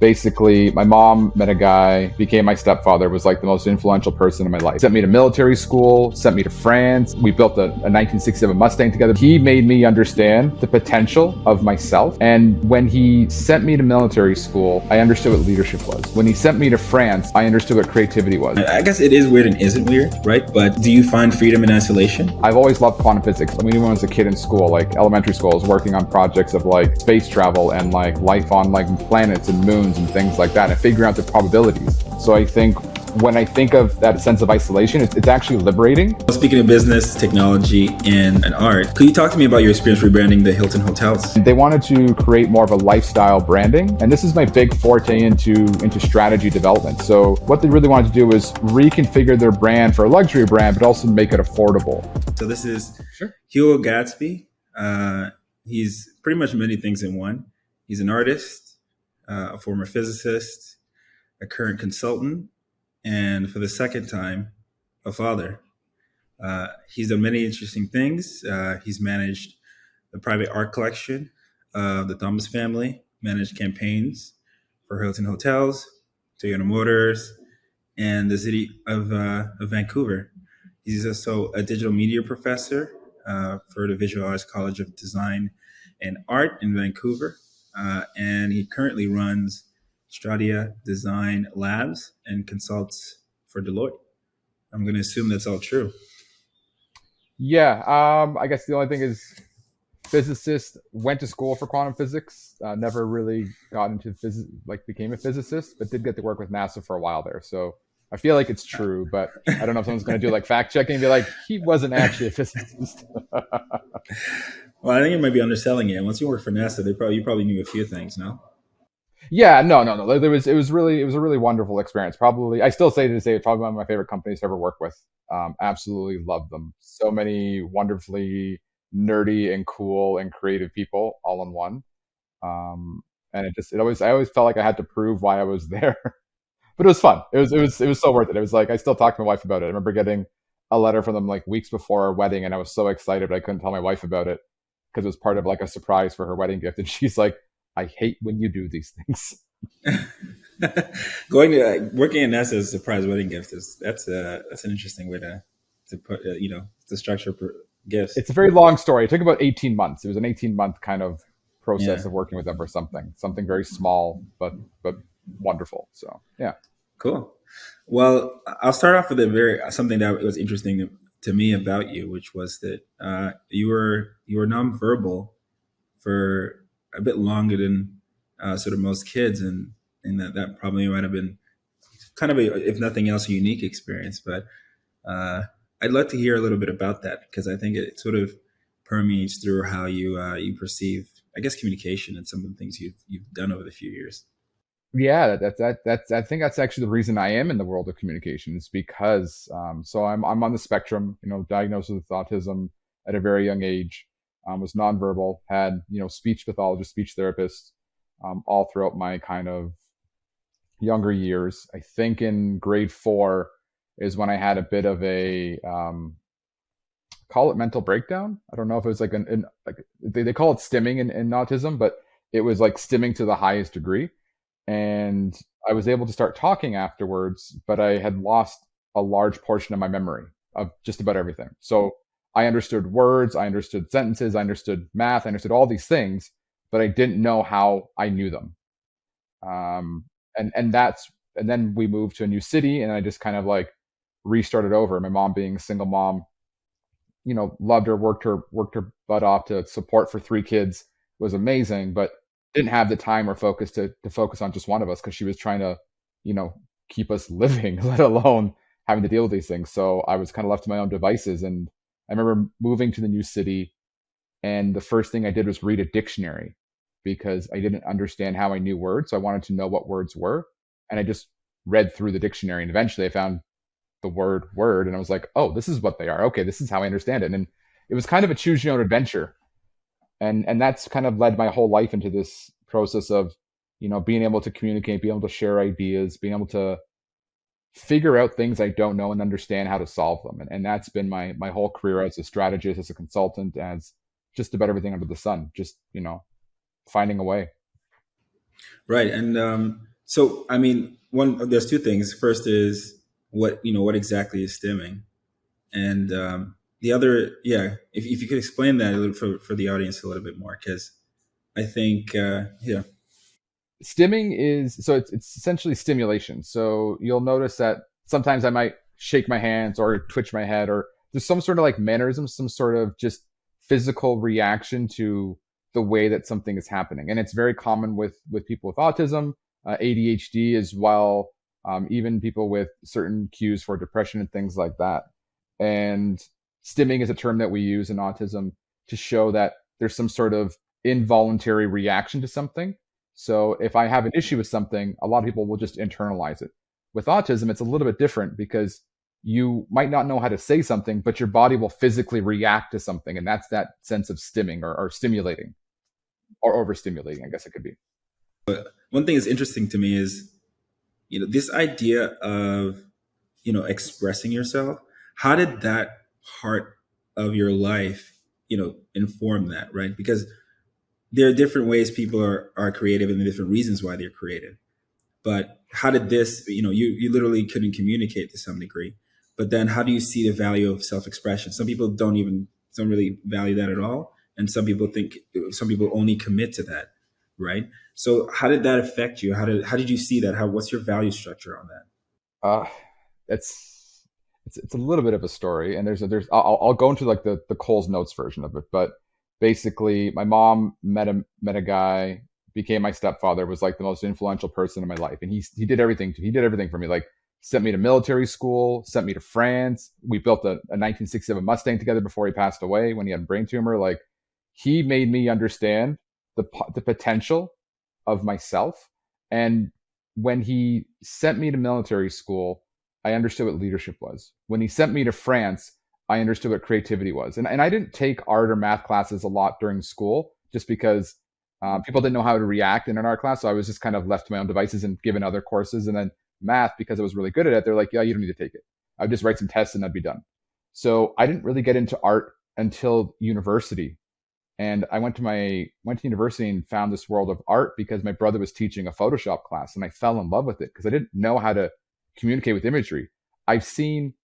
Basically, my mom met a guy, became my stepfather, was like the most influential person in my life. Sent me to military school, sent me to France. We built a 1967 Mustang together. He made me understand the potential of myself. And when he sent me to military school, I understood what leadership was. When he sent me to France, I understood what creativity was. I guess it is weird and isn't weird, right? But do you find freedom in isolation? I've always loved quantum physics. I mean, even when I was a kid in school, like elementary school, I was working on projects of like space travel and like life on like planets and moons and things like that, and figuring out the probabilities. So I think when I think of that sense of isolation, it's actually liberating. Speaking of business, technology, and art, could you talk to me about your experience rebranding the Hilton hotels? They wanted to create more of a lifestyle branding, and this is my big forte into strategy development. So what they really wanted to do was reconfigure their brand for a luxury brand, but also make it affordable. So this is Sure. Hugo Gatsby. He's pretty much many things in one. He's an artist, a former physicist, a current consultant, and for the second time, a father. He's done many interesting things. He's managed the private art collection of the Thomas family, managed campaigns for Hilton Hotels, Toyota Motors, and the city of Vancouver. He's also a digital media professor for the Visual Arts College of Design and Art in Vancouver. And he currently runs Stradea Design Labs and consults for Deloitte. I'm going to assume that's all true. Yeah, I guess the only thing is physicist, went to school for quantum physics, never really got into physics, like became a physicist, but did get to work with NASA for a while there. So I feel like it's true, but I don't know if someone's going to do like fact checking and be like, he wasn't actually a physicist. Well, I think it might be underselling it. Once you work for NASA, you probably knew a few things, no? Yeah, no. It was a really wonderful experience. Probably, I still say to this day, it's probably one of my favorite companies to ever work with. Absolutely love them. So many wonderfully nerdy and cool and creative people all in one. And I always felt like I had to prove why I was there. But it was fun. It was so worth it. It was like I still talk to my wife about it. I remember getting a letter from them like weeks before our wedding, and I was so excited, but I couldn't tell my wife about it because it was part of like a surprise for her wedding gift. And she's like, "I hate when you do these things." Going to working at NASA as a surprise wedding gift is that's an interesting way to put to structure gifts. It's a very long story. It took about 18 months. It was an 18-month kind of process Yeah, of working with them for something very small but wonderful. So yeah. cool. Well, I'll start off with a very something that was interesting to me about you, which was that you were nonverbal for a bit longer than sort of most kids, and that probably might have been kind of a, if nothing else, a unique experience. But uh, I'd like to hear a little bit about that because I think it sort of permeates through how you perceive, I guess, communication and some of the things you've done over the few years. Yeah, that's I think that's actually the reason I am in the world of communications because so I'm on the spectrum, diagnosed with autism at a very young age, was nonverbal, had speech pathologist, speech therapist, all throughout my kind of younger years. I think in grade 4 is when I had a bit of a call it mental breakdown. I don't know if it was like like they call it stimming in autism, but it was like stimming to the highest degree. And I was able to start talking afterwards, but I had lost a large portion of my memory of just about everything. So I understood words, I understood sentences, I understood math, I understood all these things, but I didn't know how I knew them. Um, and then we moved to a new city, and I just kind of like restarted over. My mom being a single mom, loved her, worked her butt off to support for 3 kids was amazing, but didn't have the time or focus to focus on just one of us because she was trying to, you know, keep us living, let alone having to deal with these things. So I was kind of left to my own devices. And I remember moving to the new city, and the first thing I did was read a dictionary because I didn't understand how I knew words. So I wanted to know what words were. And I just read through the dictionary, and eventually I found the word, and I was like, oh, this is what they are. Okay, this is how I understand it. And it was kind of a choose your own adventure. And that's kind of led my whole life into this process of, being able to communicate, being able to share ideas, being able to figure out things I don't know and understand how to solve them. And that's been my whole career as a strategist, as a consultant, as just about everything under the sun, just, finding a way. Right. And so, I mean, there's two things. First is what exactly is stimming? And the other, yeah, if you could explain that a little for the audience a little bit more, because I think, yeah. Stimming is so it's essentially stimulation. So you'll notice that sometimes I might shake my hands or twitch my head, or there's some sort of like mannerism, some sort of just physical reaction to the way that something is happening. And it's very common with people with autism, ADHD as well, even people with certain cues for depression and things like that. And stimming is a term that we use in autism to show that there's some sort of involuntary reaction to something. So if I have an issue with something, a lot of people will just internalize it. With autism, it's a little bit different because you might not know how to say something, but your body will physically react to something. And that's that sense of stimming or stimulating or overstimulating, I guess it could be. One thing that's interesting to me is, this idea of, expressing yourself. How did that part of your life, inform that, right? Because there are different ways people are creative and different reasons why they're creative. But how did this, you literally couldn't communicate to some degree. But then how do you see the value of self-expression? Some people don't really value that at all. And some people only commit to that. Right. So how did that affect you? How did you see that? What's your value structure on that? Uh, it's it's a little bit of a story, and there's I'll go into like the Cole's Notes version of it, but basically, my mom met a guy, became my stepfather, was like the most influential person in my life, and he did everything for me, like sent me to military school, sent me to France. We built a 1967 Mustang together before he passed away when he had a brain tumor. Like he made me understand the potential of myself, and when he sent me to military school, I understood what leadership was. When he sent me to France, I understood what creativity was. And I didn't take art or math classes a lot during school just because people didn't know how to react in an art class. So I was just kind of left to my own devices and given other courses. And then math, because I was really good at it, they're like, yeah, you don't need to take it. I'd just write some tests and I'd be done. So I didn't really get into art until university, and I went to university and found this world of art because my brother was teaching a Photoshop class, and I fell in love with it because I didn't know how to communicate with imagery. I've seen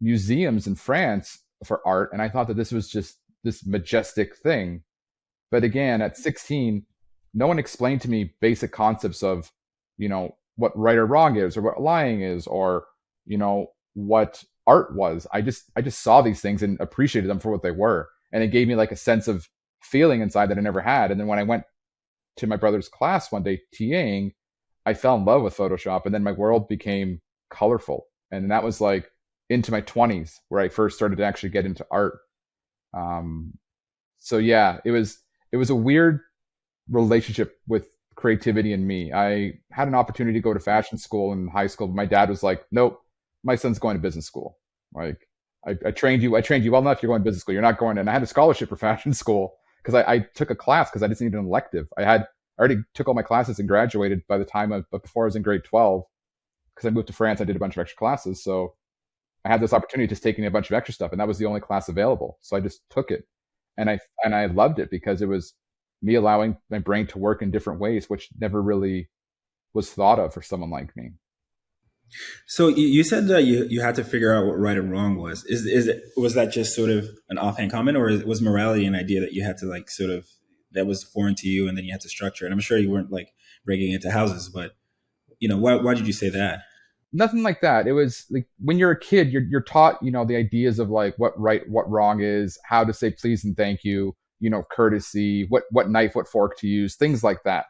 museums in France for art, and I thought that this was just this majestic thing. But again, at 16, no one explained to me basic concepts of, what right or wrong is, or what lying is, or what art was. I just saw these things and appreciated them for what they were, and it gave me like a sense of feeling inside that I never had. And then when I went to my brother's class one day TAing, I fell in love with Photoshop, and then my world became colorful. And that was like into my 20s where I first started to actually get into art. Um, so yeah, it was a weird relationship with creativity and me. I had an opportunity to go to fashion school in high school, but my dad was like, "Nope, my son's going to business school. Like, I trained you well enough. You're going to business school. You're not going." And I had a scholarship for fashion school because I took a class because I just needed an elective. I already took all my classes and graduated by the time but before I was in grade 12, because I moved to France, I did a bunch of extra classes. So I had this opportunity of just taking a bunch of extra stuff, and that was the only class available. So I just took it, and I loved it because it was me allowing my brain to work in different ways, which never really was thought of for someone like me. So you said that you had to figure out what right and wrong was. Was that just sort of an offhand comment, or was morality an idea that you had to like sort of that was foreign to you, and then you had to structure it? I'm sure you weren't like breaking into houses, but why did you say that? Nothing like that. It was like when you're a kid, you're taught, the ideas of like what right, what wrong is, how to say please and thank you, courtesy, what knife, what fork to use, things like that.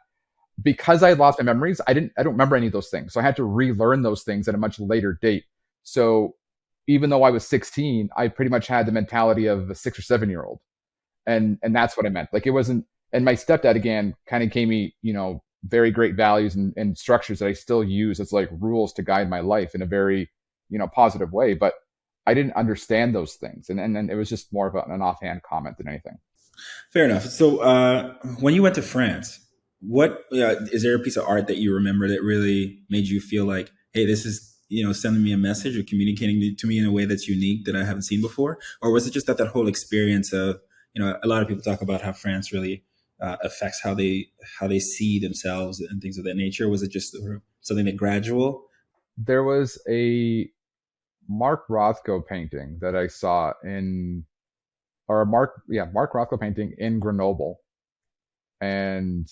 Because I lost my memories, I don't remember any of those things. So I had to relearn those things at a much later date. So even though I was 16, I pretty much had the mentality of a 6 or 7 year old. And that's what I meant. Like it wasn't, and my stepdad again kind of gave me, very great values and structures that I still use as like rules to guide my life in a very, positive way. But I didn't understand those things. And it was just more of an offhand comment than anything. Fair enough. So when you went to France, what is there a piece of art that you remember that really made you feel like, hey, this is sending me a message or communicating to me in a way that's unique that I haven't seen before? Or was it just that whole experience of a lot of people talk about how France really affects how they see themselves and things of that nature? Was it just something that gradual? There was a Mark Rothko painting that I saw in, or a Mark Rothko painting in Grenoble, and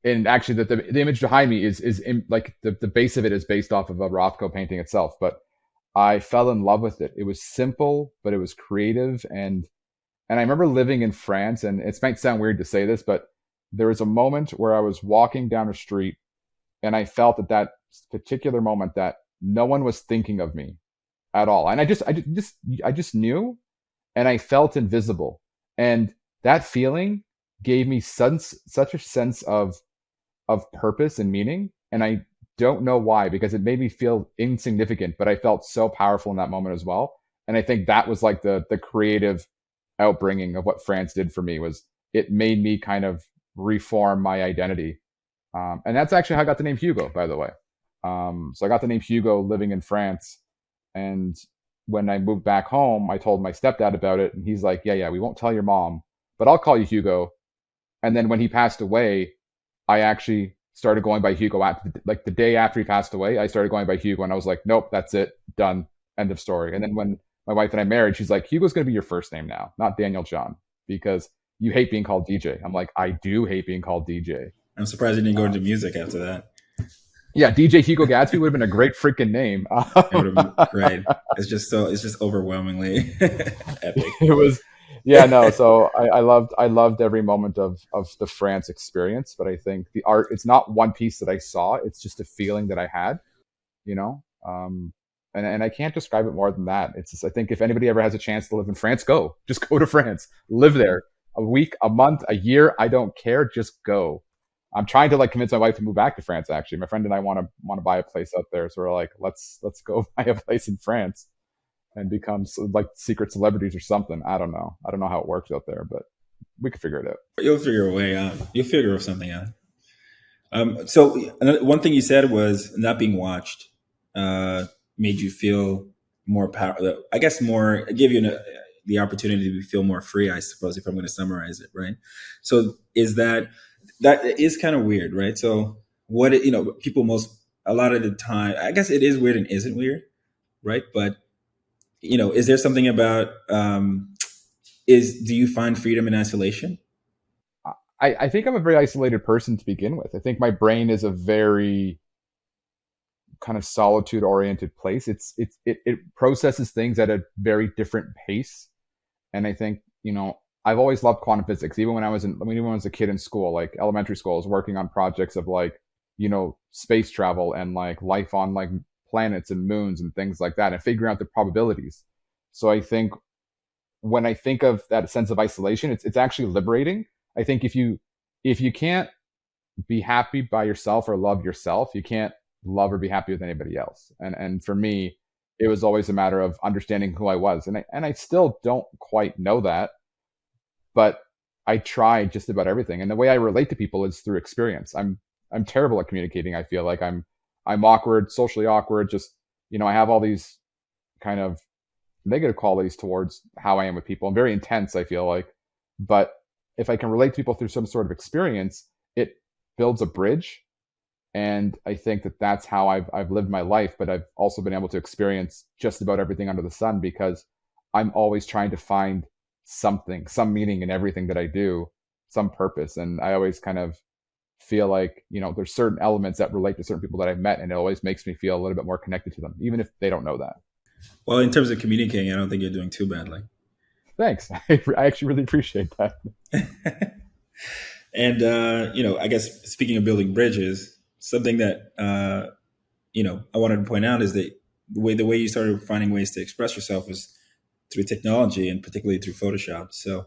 actually the image behind me is in, like the base of it is based off of a Rothko painting itself, but I fell in love with it. It was simple, but it was creative, and I remember living in France, and it might sound weird to say this, but there was a moment where I was walking down a street, and I felt at that particular moment that no one was thinking of me at all, and I just knew, and I felt invisible, and that feeling gave me such a sense of purpose and meaning, and I don't know why, because it made me feel insignificant, but I felt so powerful in that moment as well. And I think that was like the creative outbringing of what France did for me. Was it made me kind of reform my identity. And that's actually how I got the name Hugo, by the way. So I got the name Hugo living in France, and when I moved back home, I told my stepdad about it, and he's like, yeah, we won't tell your mom, but I'll call you Hugo. And then when he passed away, I actually started going by Hugo. Like the day after he passed away, I started going by Hugo, and I was like, nope, that's it, done, end of story. And then when my wife and I married, she's like, Hugo's going to be your first name now, not Daniel John, because you hate being called DJ. I'm like, I do hate being called DJ. I'm surprised you didn't go into music after that. Yeah, DJ Hugo Gatsby would have been a great freaking name. It would have been great. It's just overwhelmingly epic. It was, yeah, no. So I loved every moment of the France experience. But I think the art, it's not one piece that I saw, it's just a feeling that I had, you know. And I can't describe it more than that. It's just, I think if anybody ever has a chance to live in France, just go to France, live there a week, a month, a year, I don't care, just go. I'm trying to like convince my wife to move back to France. Actually, my friend and I want to buy a place out there, so we're like, let's go buy a place in France and become like secret celebrities or something. I don't know. I don't know how it works out there, but we could figure it out. You'll figure a way out. You'll figure something out. So one thing you said was not being watched made you feel more power. I guess more give you the opportunity to feel more free. I suppose if I'm going to summarize it, right? So that is kind of weird, right? So people a lot of the time, I guess it is weird and isn't weird, right? But is there something about do you find freedom in isolation? I think I'm a very isolated person to begin with. I think my brain is a very kind of solitude oriented place. It processes things at a very different pace. And I think, I've always loved quantum physics. Even when I was a kid in school, like elementary school, I was working on projects of like, space travel and like life on like planets and moons and things like that, and figuring out the probabilities. So I think when I think of that sense of isolation, it's actually liberating. I think if you can't be happy by yourself or love yourself, you can't love or be happy with anybody else. And for me, it was always a matter of understanding who I was, and I still don't quite know that, but I try just about everything. And the way I relate to people is through experience. I'm terrible at communicating. I feel like I'm awkward, socially awkward. Just I have all these kind of negative qualities towards how I am with people. I'm very intense, I feel like. But if I can relate to people through some sort of experience, it builds a bridge. And I think that that's how I've lived my life. But I've also been able to experience just about everything under the sun, because I'm always trying to find something, some meaning in everything that I do, some purpose. And I always kind of feel like, there's certain elements that relate to certain people that I've met, and it always makes me feel a little bit more connected to them, even if they don't know that. Well, in terms of communicating, I don't think you're doing too badly. Thanks. I actually really appreciate that. And I guess speaking of building bridges, something that I wanted to point out is that the way you started finding ways to express yourself was through technology, and particularly through Photoshop. So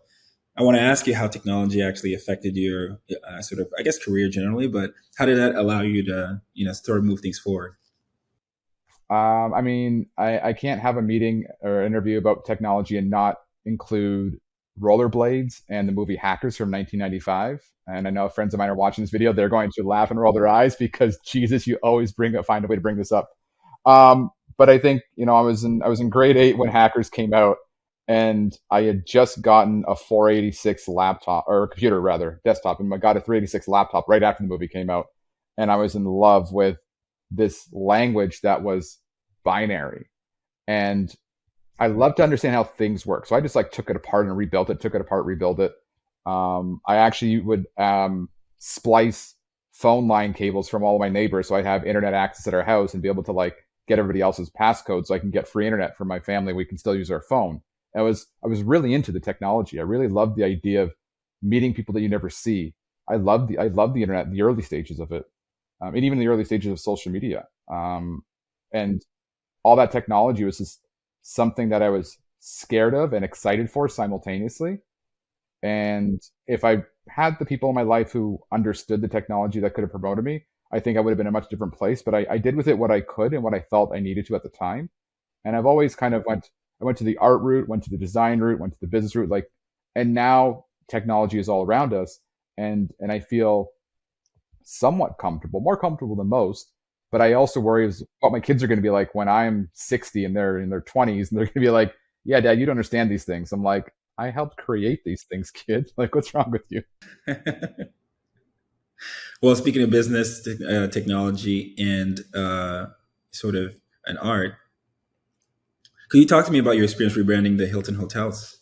I want to ask you how technology actually affected your sort of, I guess, career generally, but how did that allow you to sort of move things forward? I can't have a meeting or interview about technology and not include rollerblades and the movie Hackers from 1995. And I know friends of mine are watching this video; they're going to laugh and roll their eyes because Jesus, you always find a way to bring this up. But I think I was in grade 8 when Hackers came out, and I had just gotten a 486 laptop or computer rather, desktop, and I got a 386 laptop right after the movie came out, and I was in love with this language that was binary, and I love to understand how things work. So I just like took it apart and rebuilt it, took it apart, rebuilt it. I actually would splice phone line cables from all of my neighbors so I'd have internet access at our house and be able to like get everybody else's passcode so I can get free internet for my family. We can still use our phone. I was really into the technology. I really loved the idea of meeting people that you never see. I love the internet, the early stages of it, and even the early stages of social media. And all that technology was just something that I was scared of and excited for simultaneously. And if I had the people in my life who understood the technology that could have promoted me, I think I would have been in a much different place. But I did with it what I could and what I felt I needed to at the time. And I've always kind of I went to the art route, went to the design route, went to the business route, like, and now technology is all around us. And I feel somewhat comfortable, more comfortable than most. But I also worry is what my kids are going to be like when I'm 60 and they're in their 20s and they're going to be like, yeah, dad, you don't understand these things. I'm like, I helped create these things, kid. Like, what's wrong with you? Well, speaking of business, technology, and sort of an art, could you talk to me about your experience rebranding the Hilton hotels?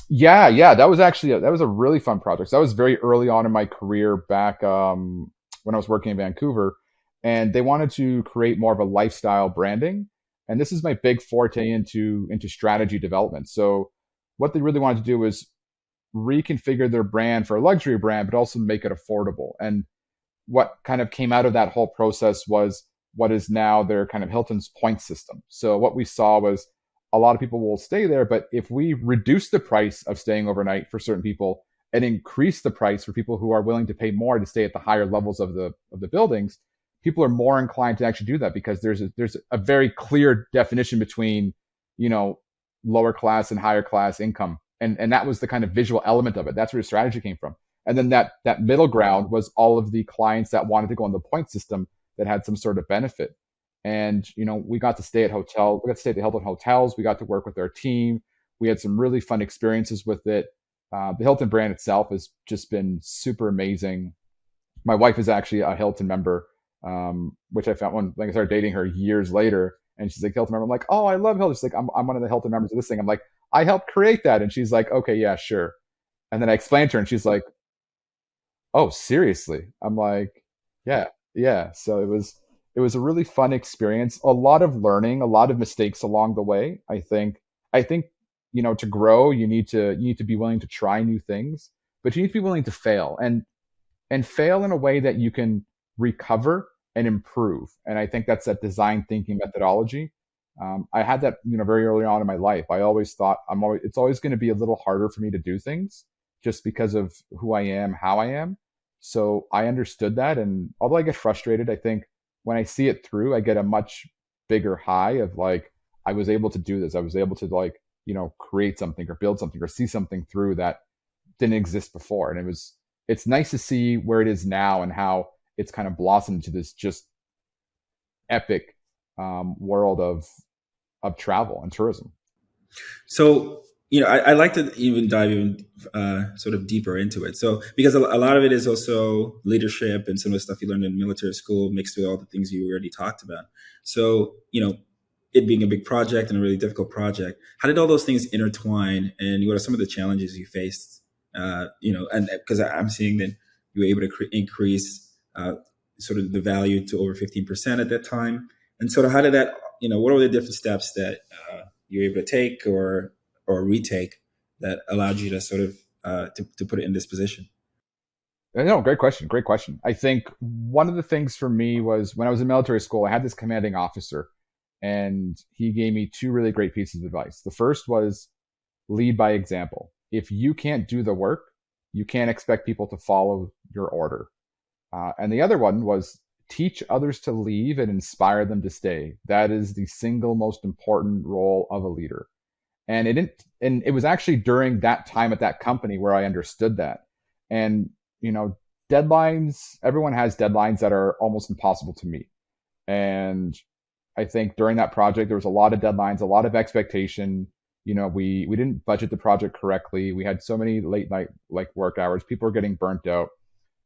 Yeah, yeah, that was actually that was a really fun project. So that was very early on in my career back when I was working in Vancouver, and they wanted to create more of a lifestyle branding. And this is my big forte into strategy development. So what they really wanted to do was reconfigure their brand for a luxury brand, but also make it affordable. And what kind of came out of that whole process was what is now their kind of Hilton's point system. So what we saw was a lot of people will stay there, but if we reduce the price of staying overnight for certain people and increase the price for people who are willing to pay more to stay at the higher levels of the buildings, people are more inclined to actually do that because there's a very clear definition between, you know, lower class and higher class income. And that was the kind of visual element of it. That's where the strategy came from. And then that middle ground was all of the clients that wanted to go on the point system that had some sort of benefit. And we got to stay at hotel. We got to stay at the Hilton hotels. We got to work with our team. We had some really fun experiences with it. The Hilton brand itself has just been super amazing. My wife is actually a Hilton member, which I found when like I started dating her years later. And she's like, Hilton member. I'm like, oh, I love Hilton. She's like, I'm one of the Hilton members of this thing. I'm like, I helped create that. And she's like, okay, yeah, sure. And then I explained to her, and she's like, oh, seriously? I'm like, yeah, yeah. So it was a really fun experience. A lot of learning, a lot of mistakes along the way. I think to grow, you need to be willing to try new things, but you need to be willing to fail and fail in a way that you can recover and improve. And I think that's that design thinking methodology. I had that, very early on in my life. I always thought it's always going to be a little harder for me to do things just because of who I am, how I am. So I understood that. And although I get frustrated, I think when I see it through, I get a much bigger high of like, I was able to do this. I was able to like, create something or build something or see something through that didn't exist before. And it's nice to see where it is now and how it's kind of blossomed to this just epic world of travel and tourism. So, I like to even dive even sort of deeper into it. So, because a lot of it is also leadership and some of the stuff you learned in military school mixed with all the things you already talked about. So, it being a big project and a really difficult project, how did all those things intertwine? And what are some of the challenges you faced? And because I'm seeing that you were able to increase sort of the value to over 15% at that time. And sort of how did that, what are the different steps that you were able to take or retake that allowed you to sort of to put it in this position? No, great question. Great question. I think one of the things for me was when I was in military school, I had this commanding officer, and he gave me two really great pieces of advice. The first was lead by example. If you can't do the work, you can't expect people to follow your order. And the other one was teach others to leave and inspire them to stay. That is the single most important role of a leader. And it was actually during that time at that company where I understood that. And you know, deadlines, everyone has deadlines that are almost impossible to meet. And I think during that project there was a lot of deadlines, a lot of expectation. we didn't budget the project correctly. We had so many late night like work hours. People were getting burnt out.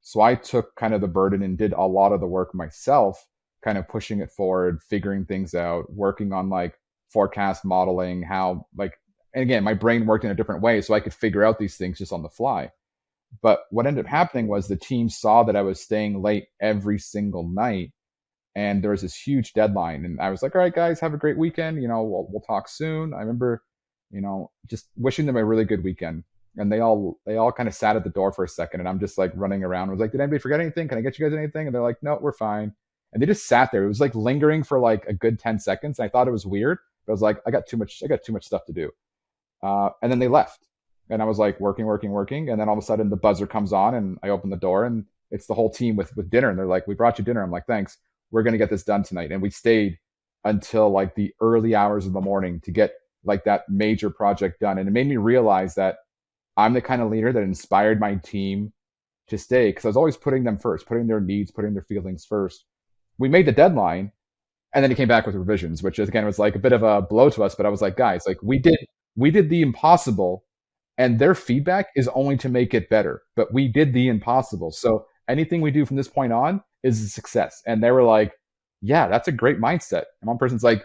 So I took kind of the burden and did a lot of the work myself, kind of pushing it forward, figuring things out, working on like forecast modeling, how like, and again, my brain worked in a different way, so I could figure out these things just on the fly. But what ended up happening was the team saw that I was staying late every single night, and there was this huge deadline. And I was like, all right, guys, have a great weekend. We'll talk soon. I remember, just wishing them a really good weekend. And they all kind of sat at the door for a second, and I'm just like running around. I was like, did anybody forget anything? Can I get you guys anything? And they're like, no, we're fine. And they just sat there. It was like lingering for like a good 10 seconds. And I thought it was weird, but I was like, I got too much stuff to do. And then they left. And I was like working, working, working. And then all of a sudden the buzzer comes on, and I open the door, and it's the whole team with dinner. And they're like, we brought you dinner. I'm like, thanks. We're going to get this done tonight. And we stayed until like the early hours of the morning to get like that major project done. And it made me realize that I'm the kind of leader that inspired my team to stay, because I was always putting them first, putting their needs, putting their feelings first. We made the deadline, and then he came back with revisions, which again was like a bit of a blow to us. But I was like, guys, like we did the impossible, and their feedback is only to make it better. But we did the impossible, so anything we do from this point on is a success. And they were like, yeah, that's a great mindset. And one person's like,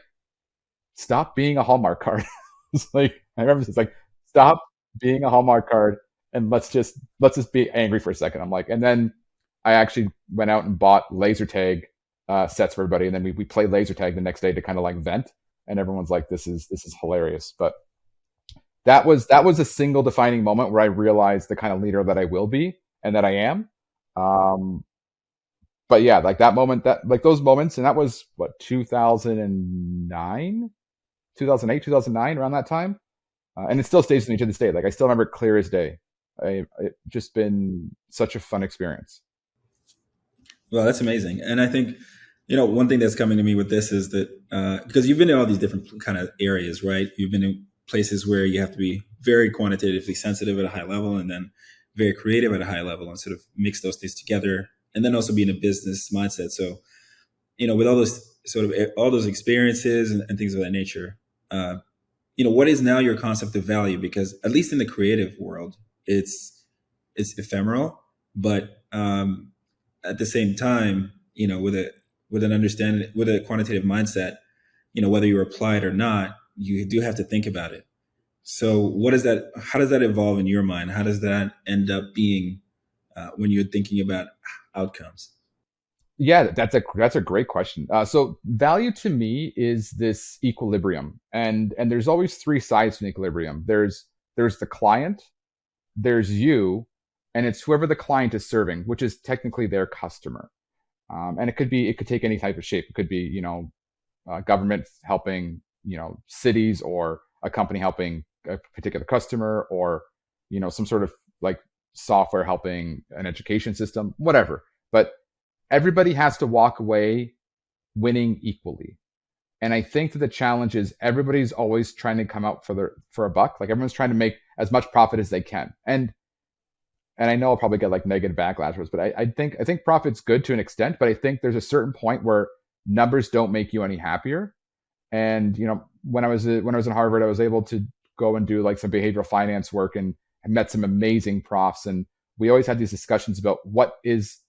stop being a Hallmark card. It's like, I remember it's like, stop being a Hallmark card, and let's just be angry for a second. I'm like, and then I actually went out and bought laser tag sets for everybody, and then we played laser tag the next day to kind of like vent. And everyone's like, this is hilarious. But that was a single defining moment where I realized the kind of leader that I will be and that I am. Um, but yeah, like that moment, that like those moments, and that was what, 2009, 2008, 2009, around that time. And it still stays with me to this day. Like I still remember it clear as day. It's just been such a fun experience. Well, that's amazing. And I think, one thing that's coming to me with this is that because you've been in all these different kind of areas, right? You've been in places where you have to be very quantitatively sensitive at a high level, and then very creative at a high level, and sort of mix those things together, and then also be in a business mindset. So, with all those sort of all those experiences and things of that nature, uh, what is now your concept of value? Because at least in the creative world, it's ephemeral, but at the same time, with an understanding, with a quantitative mindset, whether you apply it or not, you do have to think about it. So what is that? How does that evolve in your mind? How does that end up being when you're thinking about outcomes? Yeah, that's a great question. So value to me is this equilibrium, and there's always three sides to an equilibrium. There's the client, there's you, and it's whoever the client is serving, which is technically their customer. And it could take any type of shape. It could be government helping cities, or a company helping a particular customer, or some sort of like software helping an education system, whatever. But everybody has to walk away winning equally. And I think that the challenge is everybody's always trying to come out for a buck. Like everyone's trying to make as much profit as they can. And I know I'll probably get like negative backlash, but I think profit's good to an extent, but I think there's a certain point where numbers don't make you any happier. And when I was in Harvard, I was able to go and do like some behavioral finance work, and I met some amazing profs. And we always had these discussions about what is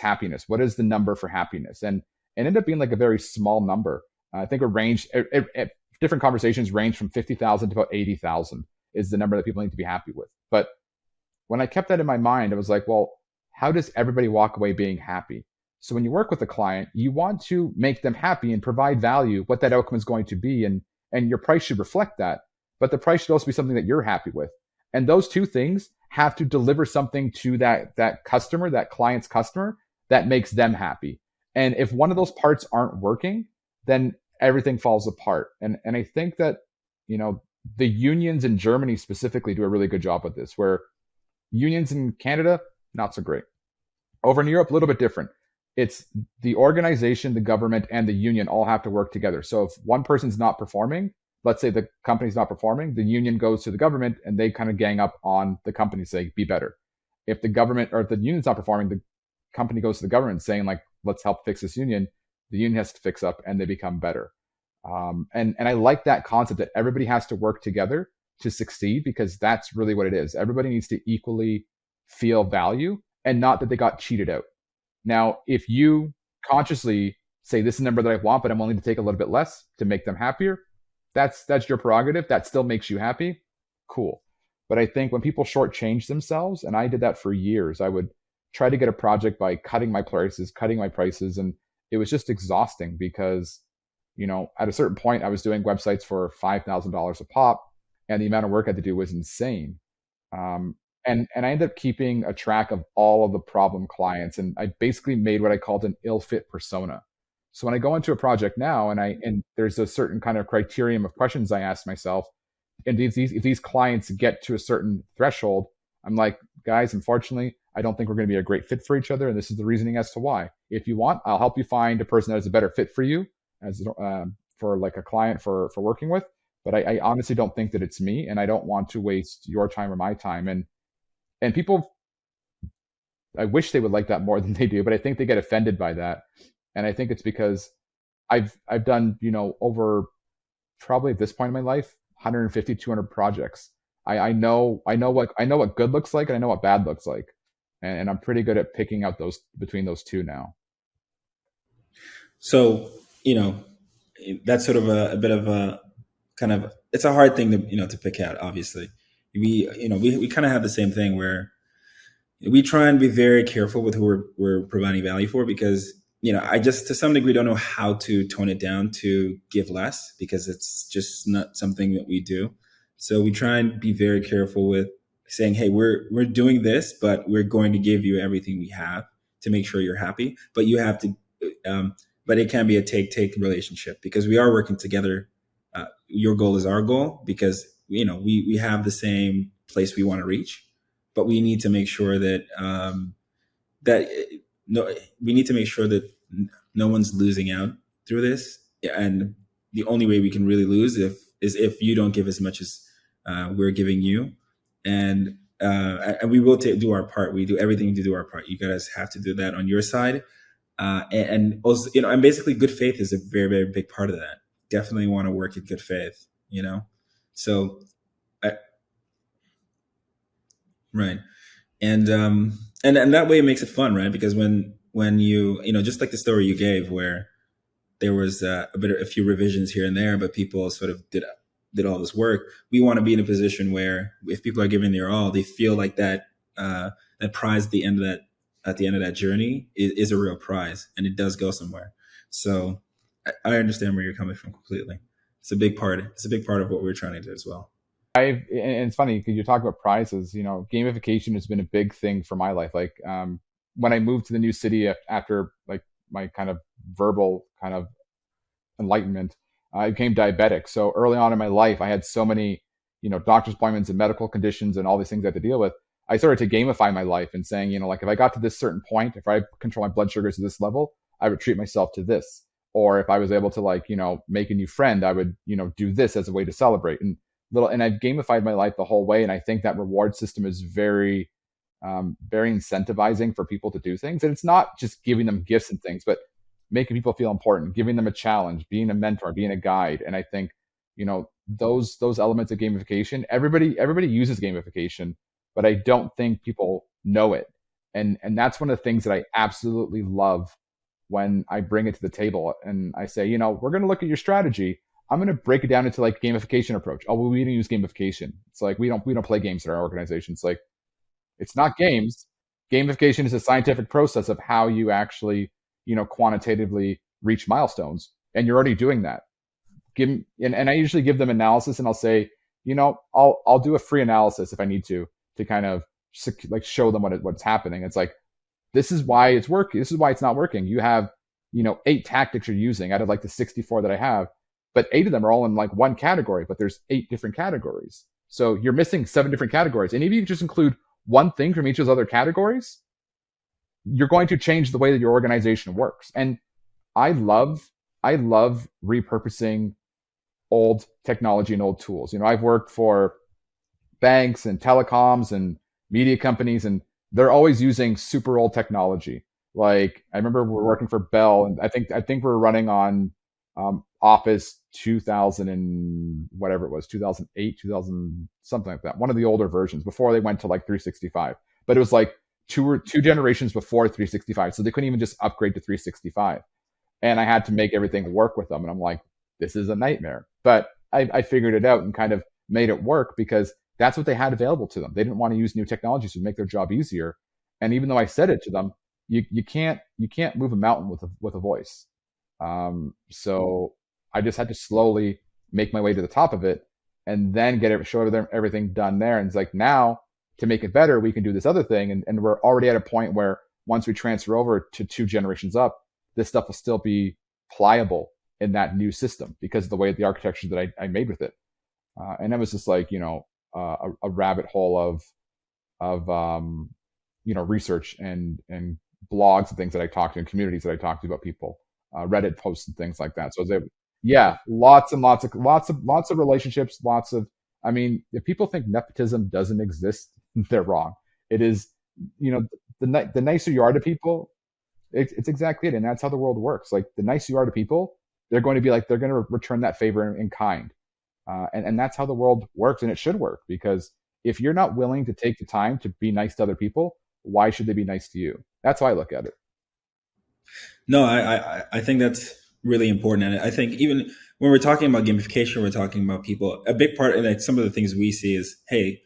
happiness, what is the number for happiness, and it ended up being like a very small number. I think it ranged. Different conversations range from 50,000 to about 80,000 is the number that people need to be happy with. But when I kept that in my mind, I was like, well, how does everybody walk away being happy? So when you work with a client, you want to make them happy and provide value, what that outcome is going to be, and your price should reflect that. But the price should also be something that you're happy with. And those two things have to deliver something to that customer, that client's customer, that makes them happy. And if one of those parts aren't working, then everything falls apart. And I think that, you know, the unions in Germany specifically do a really good job with this, where unions in Canada, not so great. Over in Europe, a little bit different. It's the organization, the government, and the union all have to work together. So if one person's not performing, let's say the company's not performing, the union goes to the government and they kind of gang up on the company, say, be better. If the government or if the union's not performing, the company goes to the government saying, like, let's help fix this union. The union has to fix up and they become better. And I like that concept that everybody has to work together to succeed, because that's really what it is. Everybody needs to equally feel value, and not that they got cheated out. Now, if you consciously say, this is the number that I want, but I'm willing to take a little bit less to make them happier, that's your prerogative. That still makes you happy. Cool. But I think when people shortchange themselves, and I did that for years, I would try to get a project by cutting my prices, and it was just exhausting because, at a certain point, I was doing websites for $5,000 a pop, and the amount of work I had to do was insane. Um, and I ended up keeping a track of all of the problem clients, and I basically made what I called an ill fit persona. So when I go into a project now, and there's a certain kind of criterion of questions I ask myself, and if these clients get to a certain threshold, I'm like, guys, unfortunately, I don't think we're going to be a great fit for each other, and this is the reasoning as to why. If you want, I'll help you find a person that is a better fit for you, as for like a client for working with. But I honestly don't think that it's me, and I don't want to waste your time or my time. And people, I wish they would like that more than they do, but I think they get offended by that. And I think it's because I've done, over, probably at this point in my life, 150, 200 projects. I know what good looks like, and I know what bad looks like, and I'm pretty good at picking out those between those two now. So, you know, that's sort of a bit of a kind of, it's a hard thing to, to pick out, obviously. We kind of have the same thing where we try and be very careful with who we're providing value for, because, I just to some degree don't know how to tone it down to give less, because it's just not something that we do. So we try and be very careful with saying, hey, we're doing this, but we're going to give you everything we have to make sure you're happy. But you have to, but it can be a take relationship, because we are working together. Your goal is our goal, because we have the same place we want to reach, but we need to make sure that that no, we need to make sure that no one's losing out through this. And the only way we can really lose is if you don't give as much as we're giving you. And we will do our part. We do everything to do our part. You guys have to do that on your side. And also, and basically good faith is a very, very big part of that. Definitely want to work in good faith. So, right. And that way it makes it fun, right? Because when just like the story you gave, where there was a few revisions here and there, but people sort of did all this work. We want to be in a position where if people are giving their all, they feel like that prize at the end of that journey is a real prize, and it does go somewhere. So I understand where you're coming from completely. It's a big part. It's a big part of what we're trying to do as well. And it's funny because you talk about prizes. Gamification has been a big thing for my life. Like, when I moved to the new city after like my kind of verbal kind of enlightenment, I became diabetic. So early on in my life, I had so many, doctor's appointments and medical conditions and all these things I had to deal with. I started to gamify my life and saying, like if I got to this certain point, if I control my blood sugars to this level, I would treat myself to this. Or if I was able to like, make a new friend, I would, do this as a way to celebrate. And I've gamified my life the whole way. And I think that reward system is very, very incentivizing for people to do things. And it's not just giving them gifts and things, but making people feel important, giving them a challenge, being a mentor, being a guide. And I think, those elements of gamification, everybody uses gamification, but I don't think people know it. And that's one of the things that I absolutely love when I bring it to the table and I say, we're going to look at your strategy. I'm going to break it down into like gamification approach. Oh, well, we don't use gamification. It's like we don't play games in our organization. It's like it's not games. Gamification is a scientific process of how you actually, quantitatively reach milestones, and you're already doing that. And I usually give them analysis, and I'll say, I'll do a free analysis if I need to kind of like show them what's happening. It's like this is why it's working. This is why it's not working. You have 8 tactics you're using out of like the 64 that I have, but 8 of them are all in like one category, but there's 8 different categories. So you're missing 7 different categories. And if you just include one thing from each of those other categories, you're going to change the way that your organization works. And I love repurposing old technology and old tools. I've worked for banks and telecoms and media companies, and they're always using super old technology. Like I remember we're working for Bell, and I think we're running on Office 2000 and whatever it was, 2008, 2000, something like that. One of the older versions before they went to like 365. But it was like two generations before 365. So they couldn't even just upgrade to 365. And I had to make everything work with them. And I'm like, this is a nightmare. But I figured it out and kind of made it work because that's what they had available to them. They didn't want to use new technologies to make their job easier. And even though I said it to them, you can't move a mountain with a voice. So I just had to slowly make my way to the top of it and then show them everything done there. And it's like, now to make it better, we can do this other thing. And we're already at a point where once we transfer over to two generations up, this stuff will still be pliable in that new system because of the way the architecture that I made with it. And it was just like, a rabbit hole of research and blogs and things that I talked to and communities that I talked to about people, Reddit posts and things like that. So I was able, yeah, lots and lots of relationships, lots of. I mean, if people think nepotism doesn't exist, they're wrong. It is, the nicer you are to people, it's exactly it, and that's how the world works. Like the nicer you are to people, they're going to be like they're going to return that favor in kind, and that's how the world works, and it should work because if you're not willing to take the time to be nice to other people, why should they be nice to you? That's how I look at it. No, I think that's really important. And I think even when we're talking about gamification, we're talking about people. A big part, and like some of the things we see is, hey,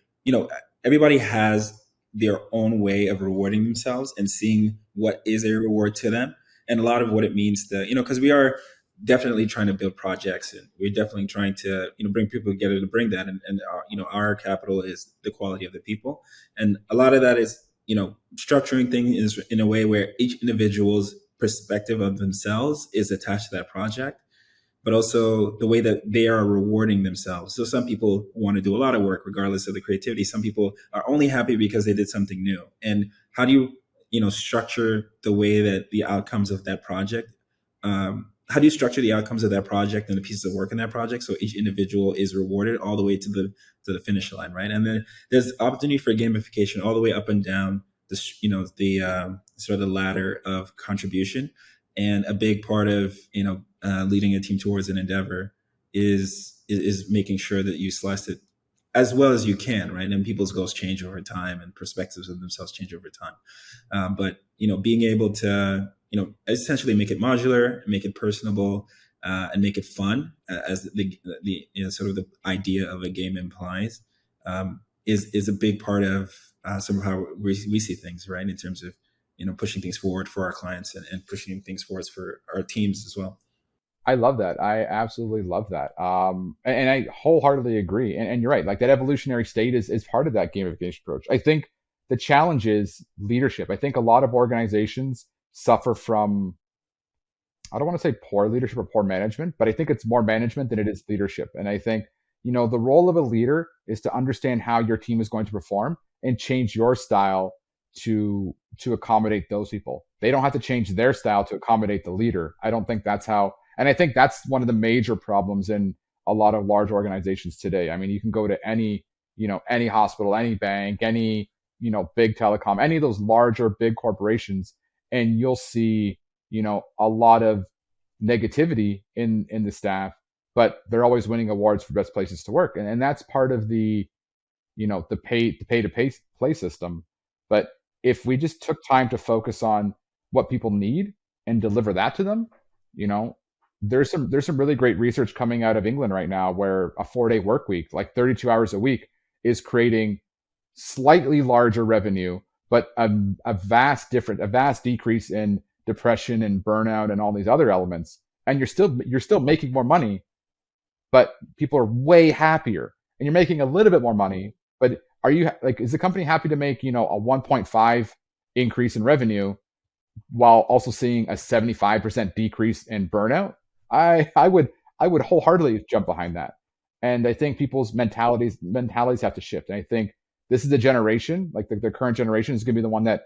everybody has their own way of rewarding themselves and seeing what is a reward to them. And a lot of what it means to, because we are definitely trying to build projects and we're definitely trying to, bring people together to bring that. And our capital is the quality of the people. And a lot of that is, structuring things in a way where each individual's perspective of themselves is attached to that project, but also the way that they are rewarding themselves. So some people want to do a lot of work regardless of the creativity. Some people are only happy because they did something new. And how do you structure the way that the outcomes of that project, how do you structure the outcomes of that project and the pieces of work in that project so each individual is rewarded all the way to the finish line, right? And then there's opportunity for gamification all the way up and down the sort of the ladder of contribution. And a big part of leading a team towards an endeavor is making sure that you slice it as well as you can, right? And people's goals change over time and perspectives of themselves change over time. But being able to essentially make it modular, make it personable, and make it fun, as the sort of the idea of a game implies, is a big part of some of how we see things, right? In terms of pushing things forward for our clients and pushing things forward for our teams as well. I love that. I absolutely love that. And I wholeheartedly agree. And you're right. Like that evolutionary state is part of that gamification approach. I think the challenge is leadership. I think a lot of organizations suffer from, I don't want to say poor leadership or poor management, but I think it's more management than it is leadership. And I think, the role of a leader is to understand how your team is going to perform and change your style to accommodate those people. They don't have to change their style to accommodate the leader. I don't think that's how, and I think that's one of the major problems in a lot of large organizations today. I mean, you can go to any hospital, any bank, any, big telecom, any of those larger big corporations, and you'll see, a lot of negativity in the staff, but they're always winning awards for best places to work. And that's part of the pay to play system. But if we just took time to focus on what people need and deliver that to them, you know, there's some really great research coming out of England right now where a 4-day work week, like 32 hours a week, is creating slightly larger revenue, but a vast decrease in depression and burnout and all these other elements. And you're still making more money, but people are way happier. And you're making a little bit more money, but is the company happy to make, a 1.5 increase in revenue while also seeing a 75% decrease in burnout? I would wholeheartedly jump behind that. And I think people's mentalities have to shift. And I think this is the generation, like the current generation is going to be the one that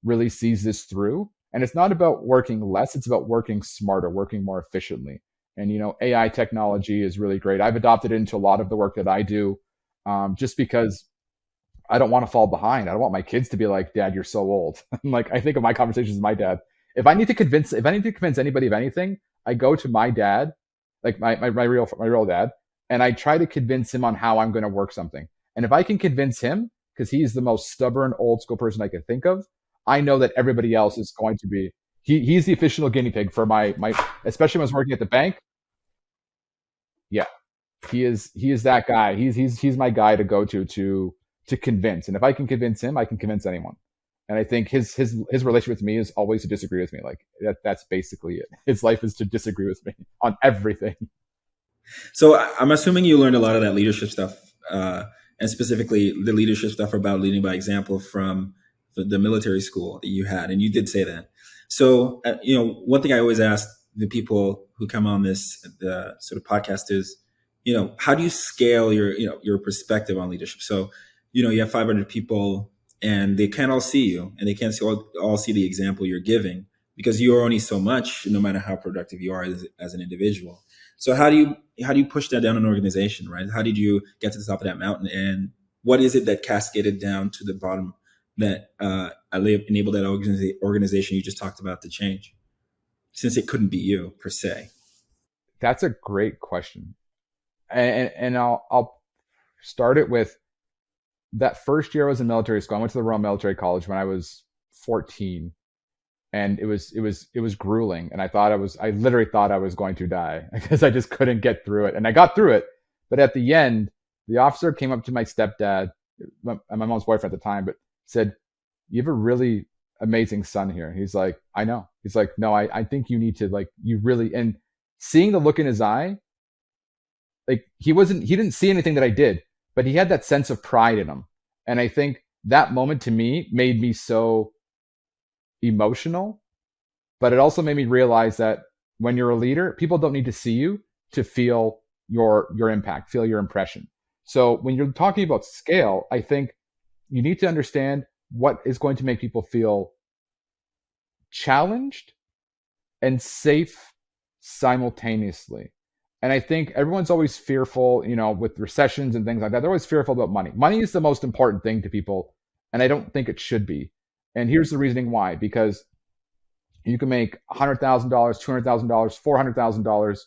really sees this through. And it's not about working less, it's about working smarter, working more efficiently. And AI technology is really great. I've adopted it into a lot of the work that I do, just because I don't want to fall behind. I don't want my kids to be like, "Dad, you're so old." Like I think of my conversations with my dad. If I need to convince anybody of anything, I go to my dad like my real dad, and I try to convince him on how I'm going to work something. And if I can convince him, because he's the most stubborn old school person I can think of, I know that everybody else is going to be. He's the official guinea pig for my especially when I was working at the bank. Yeah, he is that guy. He's my guy to go to convince. And if I can convince him, I can convince anyone. And I think his relationship with me is always to disagree with me. Like that's basically it. His life is to disagree with me on everything. So I'm assuming you learned a lot of that leadership stuff, and specifically the leadership stuff about leading by example from the military school that you had, and you did say that. So one thing I always ask the people who come on this the sort of podcast is, how do you scale your perspective on leadership? So, you have 500 people, and they can't all see you, and they can't all see the example you're giving because you are only so much, no matter how productive you are as an individual. So how do you push that down an organization, right? How did you get to the top of that mountain, and what is it that cascaded down to the bottom that enabled that organization you just talked about to change, since it couldn't be you per se? That's a great question, and I'll start it with that first year I was in military school. I went to the Royal Military College when I was 14, and it was grueling. And I literally thought I was going to die because I just couldn't get through it. And I got through it, but at the end, the officer came up to my stepdad, my mom's boyfriend at the time, but said, "You have a really amazing son here." He's like, "I know." He's like, "No, I think you need to like you really." And seeing the look in his eye, like he didn't see anything that I did, but he had that sense of pride in him. And I think that moment to me made me so emotional, but it also made me realize that when you're a leader, people don't need to see you to feel your impact, feel your impression. So when you're talking about scale, I think you need to understand what is going to make people feel challenged and safe simultaneously. And I think everyone's always fearful, with recessions and things like that. They're always fearful about money. Money is the most important thing to people, and I don't think it should be. And here's the reasoning why: because you can make $100,000, $200,000, $400,000.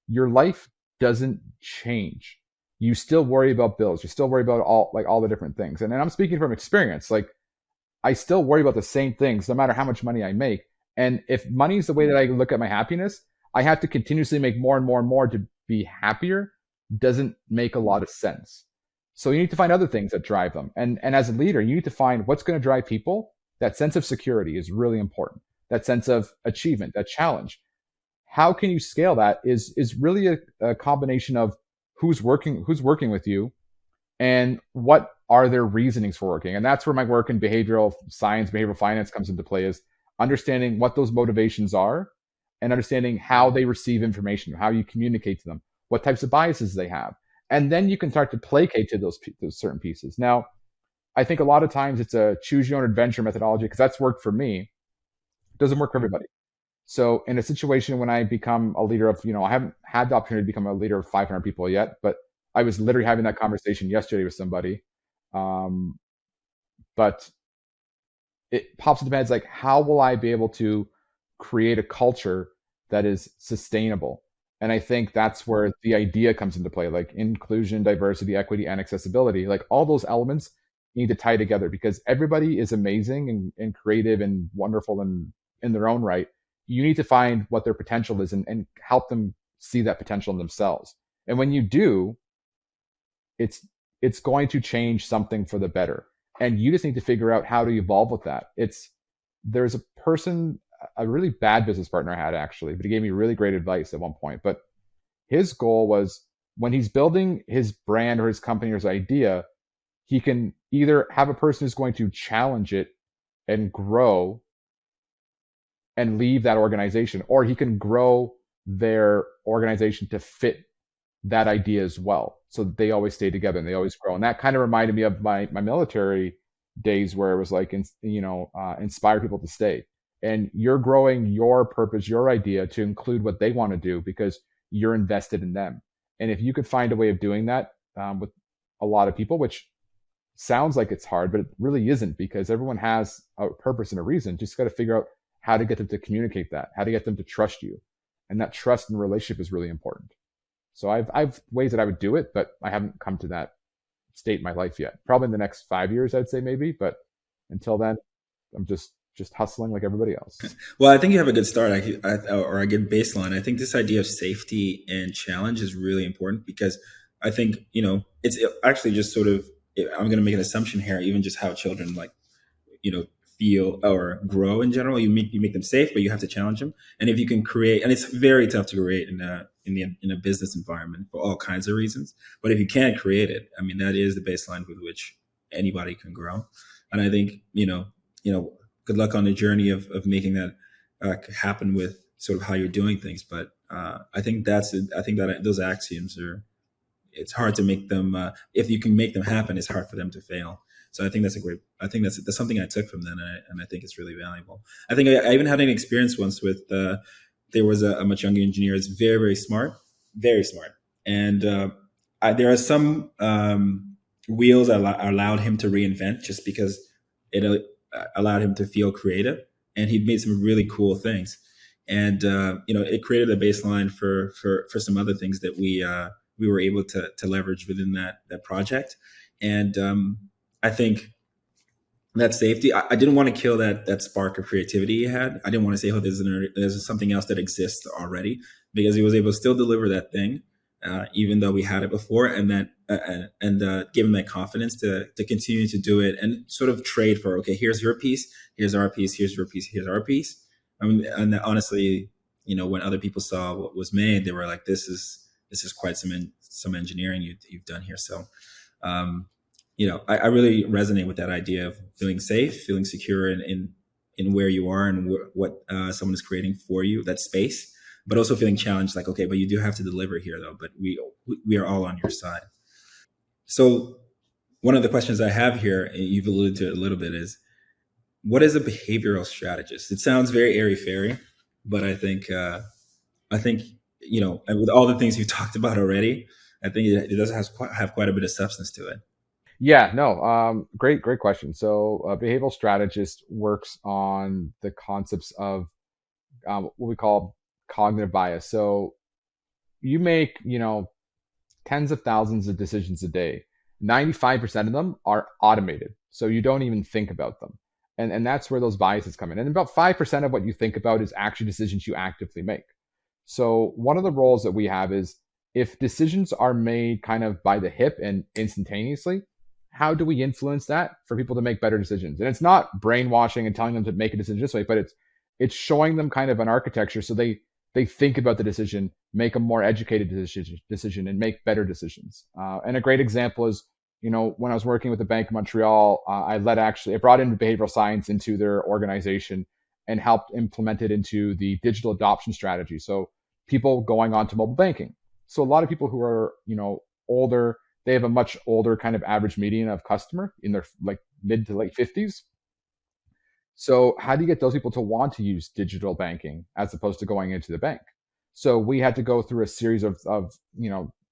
Your life doesn't change. You still worry about bills. You still worry about all the different things. And I'm speaking from experience. Like I still worry about the same things no matter how much money I make. And if money is the way that I look at my happiness, I have to continuously make more and more and more to be happier. Doesn't make a lot of sense. So you need to find other things that drive them. And as a leader, you need to find what's going to drive people. That sense of security is really important. That sense of achievement, that challenge. How can you scale that is really a combination of who's working with you, and what are their reasonings for working. And that's where my work in behavioral science, behavioral finance comes into play, is understanding what those motivations are and understanding how they receive information, how you communicate to them, what types of biases they have. And then you can start to placate to those certain pieces. Now, I think a lot of times it's a choose your own adventure methodology because that's worked for me. It doesn't work for everybody. So in a situation when I become a leader of, I haven't had the opportunity to become a leader of 500 people yet, but I was literally having that conversation yesterday with somebody. Um, but it pops into my head, like, how will I be able to create a culture that is sustainable? And I think that's where the idea comes into play, like inclusion, diversity, equity, and accessibility. Like all those elements need to tie together because everybody is amazing and creative and wonderful and in their own right. You need to find what their potential is and help them see that potential in themselves. And when you do, it's going to change something for the better. And you just need to figure out how to evolve with that. There's a person, a really bad business partner I had actually, but he gave me really great advice at one point. But his goal was when he's building his brand or his company or his idea, he can either have a person who's going to challenge it and grow and leave that organization, or he can grow their organization to fit that idea as well. So they always stay together and they always grow. And that kind of reminded me of my military days where it was like, inspire people to stay. And you're growing your purpose, your idea to include what they want to do because you're invested in them. And if you could find a way of doing that with a lot of people, which sounds like it's hard, but it really isn't because everyone has a purpose and a reason. Just got to figure out how to get them to communicate that, how to get them to trust you. And that trust and relationship is really important. So I've ways that I would do it, but I haven't come to that state in my life yet. Probably in the next 5 years, I'd say maybe, but until then, I'm just hustling like everybody else. Well, I think you have a good start, or a good baseline. I think this idea of safety and challenge is really important because I think it's actually just sort of. I'm going to make an assumption here, even just how children like feel or grow in general. You make them safe, but you have to challenge them. And if you can create, and it's very tough to create in a business environment for all kinds of reasons. But if you can't create it, I mean, that is the baseline with which anybody can grow. And I think good luck on the journey of making that happen with sort of how you're doing things. But I think that those axioms are, it's hard to make them if you can make them happen, it's hard for them to fail. So I think that's something I took from them, and I think it's really valuable. I think I even had an experience once with there was a much younger engineer. It's very smart, very smart. And there are some wheels allowed him to reinvent just because it allowed him to feel creative, and he made some really cool things. And it created a baseline for some other things that we were able to leverage within that project. And I think that safety, I didn't want to kill that spark of creativity he had. I didn't want to say, oh, there's something else that exists already, because he was able to still deliver that thing, even though we had it before, and that give him that confidence to continue to do it and sort of trade for, okay, here's your piece, here's our piece, here's your piece, here's our piece. I mean, and honestly, when other people saw what was made, they were like, this is quite some engineering you've done here. So I really resonate with that idea of feeling safe, feeling secure in where you are and what someone is creating for you, that space, but also feeling challenged, like, okay, but you do have to deliver here though, but we are all on your side. So one of the questions I have here, and you've alluded to it a little bit, is what is a behavioral strategist? It sounds very airy fairy, but I think and with all the things you talked about already, I think it does have quite a bit of substance to it. Yeah, no, great question. So, a behavioral strategist works on the concepts of what we call cognitive bias. So, you make, tens of thousands of decisions a day. 95% of them are automated. So, you don't even think about them. And that's where those biases come in. And about 5% of what you think about is actually decisions you actively make. So, one of the roles that we have is if decisions are made kind of by the hip and instantaneously, how do we influence that for people to make better decisions? And it's not brainwashing and telling them to make a decision this way, but it's showing them kind of an architecture so they think about the decision, make a more educated decision and make better decisions. And a great example is, when I was working with the Bank of Montreal, I brought in behavioral science into their organization and helped implement it into the digital adoption strategy. So people going on to mobile banking. So a lot of people who are, older, they have a much older kind of average median of customer in their like mid to late 50s. So how do you get those people to want to use digital banking as opposed to going into the bank? So we had to go through a series of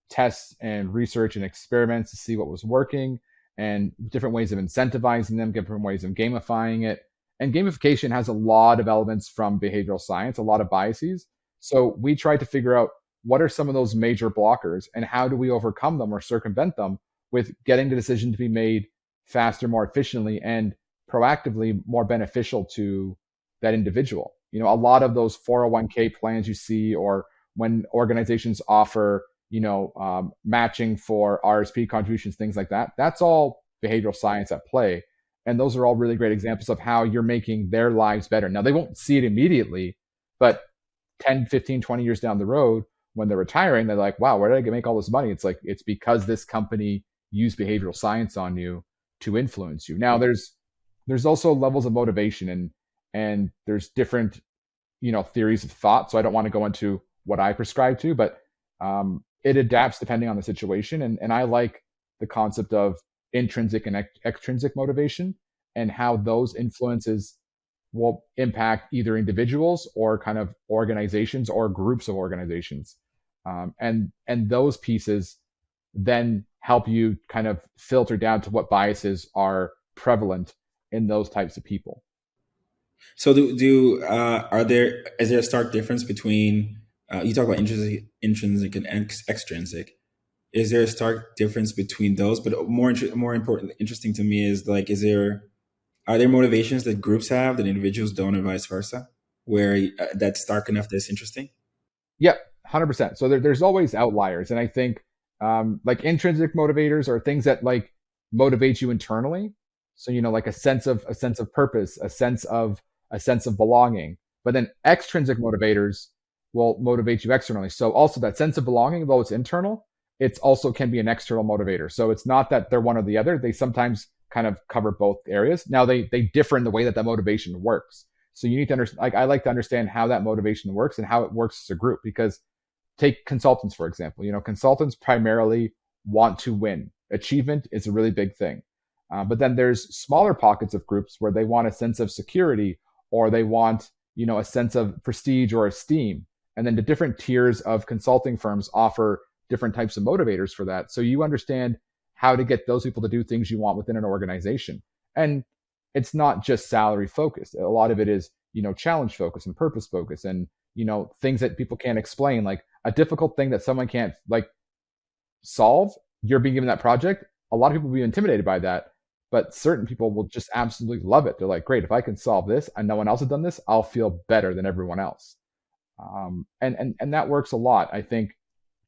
tests and research and experiments to see what was working and different ways of incentivizing them, different ways of gamifying it. And gamification has a lot of elements from behavioral science, a lot of biases. So we tried to figure out what are some of those major blockers and how do we overcome them or circumvent them with getting the decision to be made faster, more efficiently, and proactively more beneficial to that individual. A lot of those 401k plans you see, or when organizations offer, matching for RSP contributions, things like that, that's all behavioral science at play. And those are all really great examples of how you're making their lives better. Now, they won't see it immediately, but 10, 15, 20 years down the road, when they're retiring, they're like, wow, where did I make all this money? It's like, it's because this company used behavioral science on you to influence you. Now, there's also levels of motivation, and there's different theories of thought. So I don't want to go into what I prescribe to, but it adapts depending on the situation. And I like the concept of intrinsic and extrinsic motivation and how those influences will impact either individuals or kind of organizations or groups of organizations. And those pieces then help you kind of filter down to what biases are prevalent in those types of people. So do are there is there a stark difference between You talk about intrinsic and extrinsic. Is there a stark difference between those? But more important, interesting to me is like, are there motivations that groups have that individuals don't, and vice versa, where that's stark enough that it's interesting? Yep, 100%. So there's always outliers, and I think like intrinsic motivators are things that like motivate you internally. So like a sense of purpose, a sense of belonging. But then extrinsic motivators will motivate you externally. So also that sense of belonging, though it's internal, it's also can be an external motivator. So it's not that they're one or the other. They sometimes kind of cover both areas. Now they differ in the way that that motivation works. So you need to understand. Like I like to understand how that motivation works and how it works as a group. Because take consultants for example. Consultants primarily want to win. Achievement is a really big thing. But then there's smaller pockets of groups where they want a sense of security, or they want a sense of prestige or esteem. And then the different tiers of consulting firms offer different types of motivators for that. So you understand how to get those people to do things you want within an organization. And it's not just salary focused. A lot of it is, challenge focused and purpose focused, and, things that people can't explain, like a difficult thing that someone can't like solve. You're being given that project. A lot of people will be intimidated by that, but certain people will just absolutely love it. They're like, great, if I can solve this and no one else has done this, I'll feel better than everyone else. And that works a lot. I think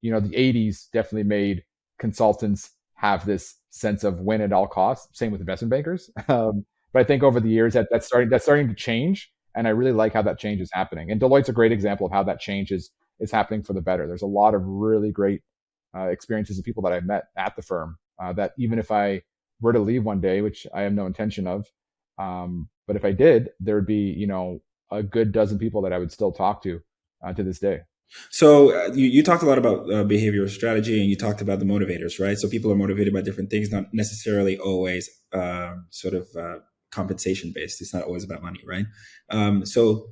the 80s definitely made consultants have this sense of win at all costs. Same with investment bankers. But I think over the years that's starting to change, and I really like how that change is happening. And Deloitte's a great example of how that change is happening for the better. There's a lot of really great experiences of people that I've met at the firm that even if I were to leave one day, which I have no intention of, but if I did, there would be a good dozen people that I would still talk to this day. So you talked a lot about behavioral strategy, and you talked about the motivators, right? So people are motivated by different things, not necessarily always sort of compensation based. It's not always about money, right? So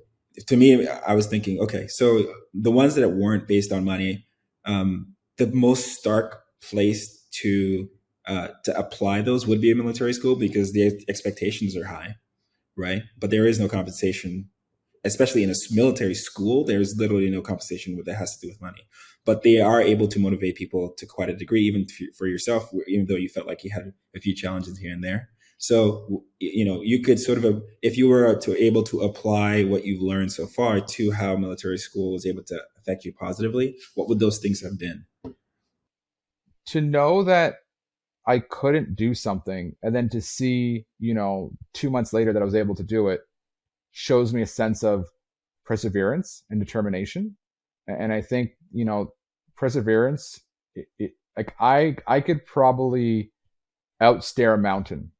to me, I was thinking, okay, so the ones that weren't based on money, the most stark place to apply those would be a military school, because the expectations are high, right? But there is no compensation, especially in a military school. There's literally no compensation that has to do with money, but they are able to motivate people to quite a degree, even for yourself, even though you felt like you had a few challenges here and there. So, you could sort of, if you were to able to apply what you've learned so far to how military school was able to affect you positively, what would those things have been? To know that I couldn't do something, and then to see, 2 months later that I was able to do it, shows me a sense of perseverance and determination. And I think, perseverance, like I could probably outstare a mountain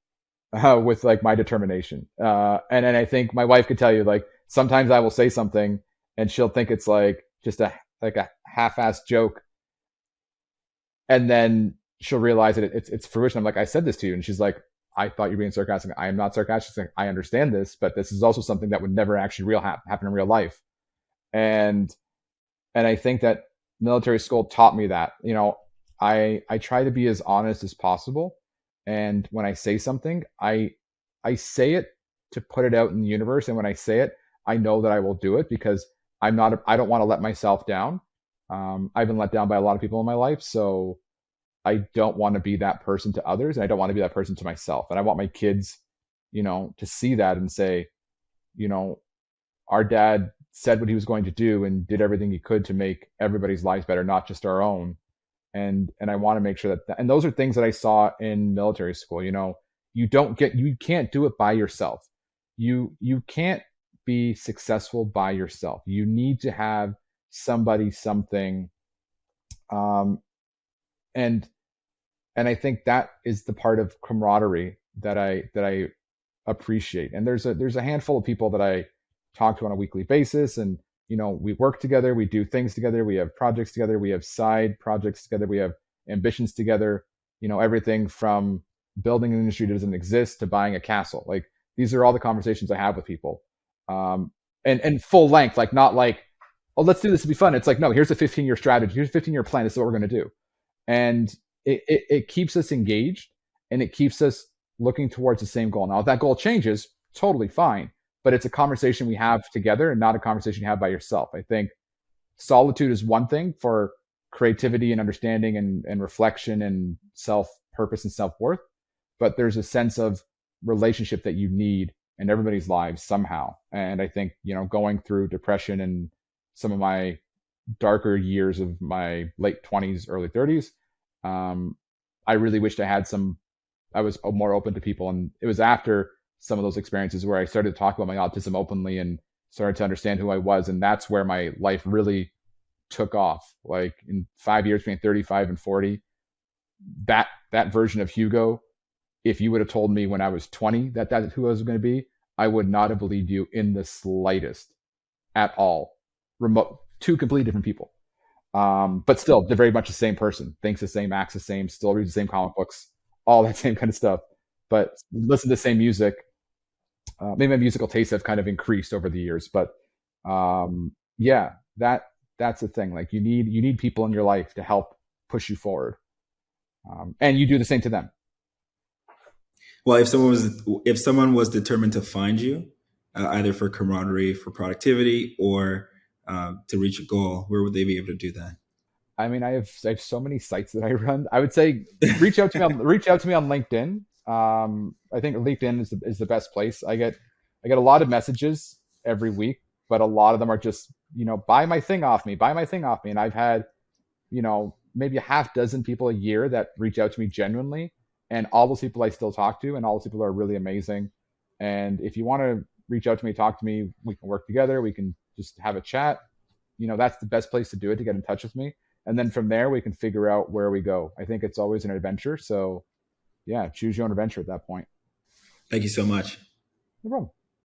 with like my determination. And I think my wife could tell you, like, sometimes I will say something and she'll think it's like just a half-assed joke, and then she'll realize that it's fruition. I'm like, I said this to you, and she's like, I thought you're being sarcastic. I am not sarcastic. I understand this, but this is also something that would never actually happen in real life. And I think that military school taught me that. I try to be as honest as possible, and when I say something, I say it to put it out in the universe. And when I say it, I know that I will do it, because I don't want to let myself down. I've been let down by a lot of people in my life, so I don't want to be that person to others, and I don't want to be that person to myself. And I want my kids, to see that and say, you know, our dad said what he was going to do and did everything he could to make everybody's lives better, not just our own. And I want to make sure and those are things that I saw in military school. You can't do it by yourself. You can't be successful by yourself. You need to have somebody, something, um, and I think that is the part of camaraderie that I appreciate. And there's a handful of people that I talk to on a weekly basis, and we work together, we do things together, we have projects together, we have side projects together, we have ambitions together. Everything from building an industry that doesn't exist to buying a castle. Like, these are all the conversations I have with people, and full length, like, not like, oh, let's do this to be fun. It's like, no, here's a 15-year strategy, here's a 15-year plan, this is what we're going to do. And it keeps us engaged, and it keeps us looking towards the same goal. Now, if that goal changes, totally fine, but it's a conversation we have together and not a conversation you have by yourself. I think solitude is one thing for creativity and understanding and reflection and self purpose and self worth, but there's a sense of relationship that you need in everybody's lives somehow. And I think, going through depression and some of my darker years of my late 20s, early 30s, um, I really wished I was more open to people. And it was after some of those experiences where I started to talk about my autism openly and started to understand who I was. And that's where my life really took off. Like in 5 years, between 35 and 40, that version of Hugo, if you would have told me when I was 20 that that's who I was going to be, I would not have believed you in the slightest at all. Remote, two completely different people. But still, they're very much the same person. Thinks the same, acts the same, still reads the same comic books, all that same kind of stuff. But listen to the same music. Maybe my musical tastes have kind of increased over the years, but yeah, that's the thing. Like you need people in your life to help push you forward, and you do the same to them. Well, if someone was determined to find you, either for camaraderie, for productivity, or to reach a goal, where would they be able to do I mean, I have so many sites that I run. I would say reach out to me on LinkedIn. I think LinkedIn is the best place. I get a lot of messages every week, but a lot of them are just buy my thing off me, buy my thing off me, and I've had maybe a half dozen people a year that reach out to me genuinely, and all those people I still talk to, and all those people are really amazing. And if you want to reach out to me, talk to me, we can work together. We can just have a chat. That's the best place to do it, to get in touch with me. And then from there, we can figure out where we go. I think it's always an adventure. So yeah, choose your own adventure at that point. Thank you so much. No problem.